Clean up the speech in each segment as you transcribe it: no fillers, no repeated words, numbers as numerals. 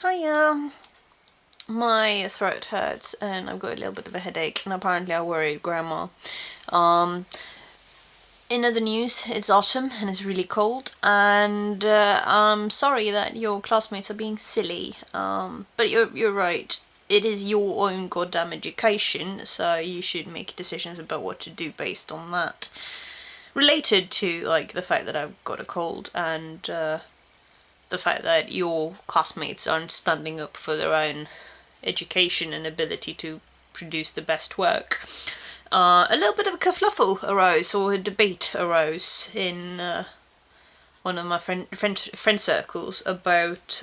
Hiya. My throat hurts and I've got a little bit of a headache, and apparently I worried Grandma. In other news, it's autumn and it's really cold, and I'm sorry that your classmates are being silly. But you're right. It is your own goddamn education, so you should make decisions about what to do based on that. Related to, like, the fact that I've got a cold and the fact that your classmates aren't standing up for their own education and ability to produce the best work. A little bit of a kerfluffle arose, or a debate arose in one of my friend circles about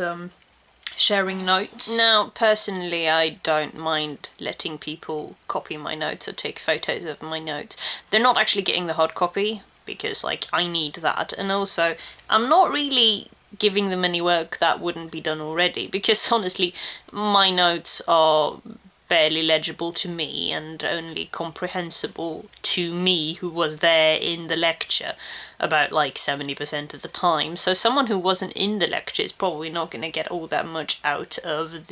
sharing notes. Now, personally, I don't mind letting people copy my notes or take photos of my notes. They're not actually getting the hard copy, because, like, I need that. And also, I'm not really giving them any work that wouldn't be done already, because honestly, my notes are barely legible to me and only comprehensible to me, who was there in the lecture about like 70% of the time. So someone who wasn't in the lecture is probably not going to get all that much out of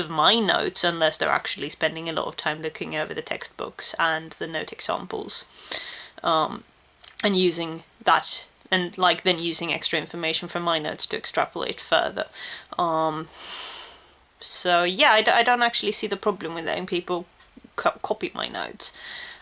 my notes, unless they're actually spending a lot of time looking over the textbooks and the note examples, and using that, and like then using extra information from my notes to extrapolate further. So yeah, I don't actually see the problem with letting people copy my notes.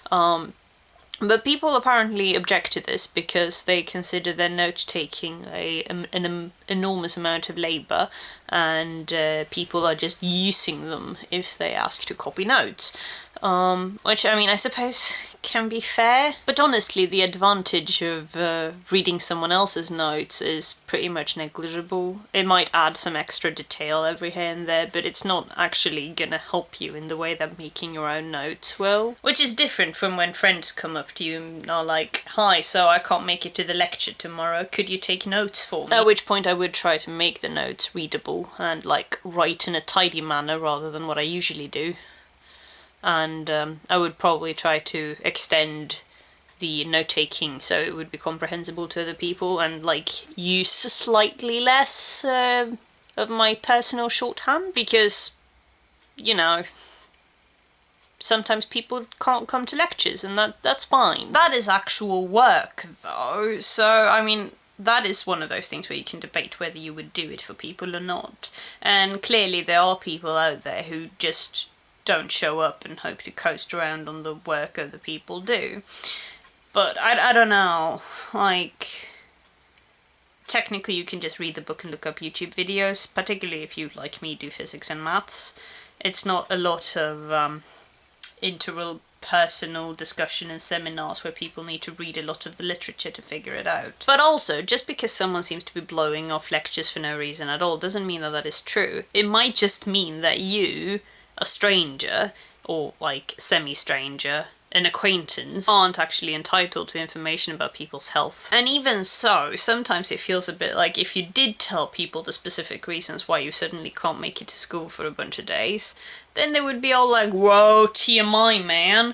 But people apparently object to this because they consider their note-taking an enormous amount of labour, and people are just using them if they ask to copy notes. Which, I mean, I suppose can be fair. But honestly, the advantage of reading someone else's notes is pretty much negligible. It might add some extra detail every here and there, but it's not actually gonna help you in the way that making your own notes will. Which is different from when friends come up to you and are like, "Hi, so I can't make it to the lecture tomorrow, could you take notes for me?" At which point I would try to make the notes readable and, like, write in a tidy manner rather than what I usually do. And I would probably try to extend the note-taking so it would be comprehensible to other people, and, like, use slightly less of my personal shorthand, because, you know, sometimes people can't come to lectures, and that's fine. That is actual work, though, so, I mean, that is one of those things where you can debate whether you would do it for people or not. And clearly there are people out there who just don't show up and hope to coast around on the work other people do. But I don't know, like, technically you can just read the book and look up YouTube videos, particularly if you, like me, do physics and maths. It's not a lot of interpersonal discussion and seminars where people need to read a lot of the literature to figure it out. But also, just because someone seems to be blowing off lectures for no reason at all doesn't mean that that is true. It might just mean that you, a stranger, or like semi-stranger, an acquaintance, aren't actually entitled to information about people's health. And even so, sometimes it feels a bit like if you did tell people the specific reasons why you suddenly can't make it to school for a bunch of days, then they would be all like, "Whoa, TMI, man."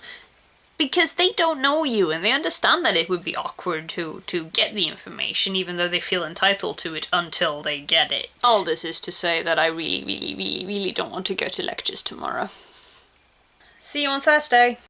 Because they don't know you, and they understand that it would be awkward to get the information, even though they feel entitled to it until they get it. All this is to say that I really, really, really, really don't want to go to lectures tomorrow. See you on Thursday.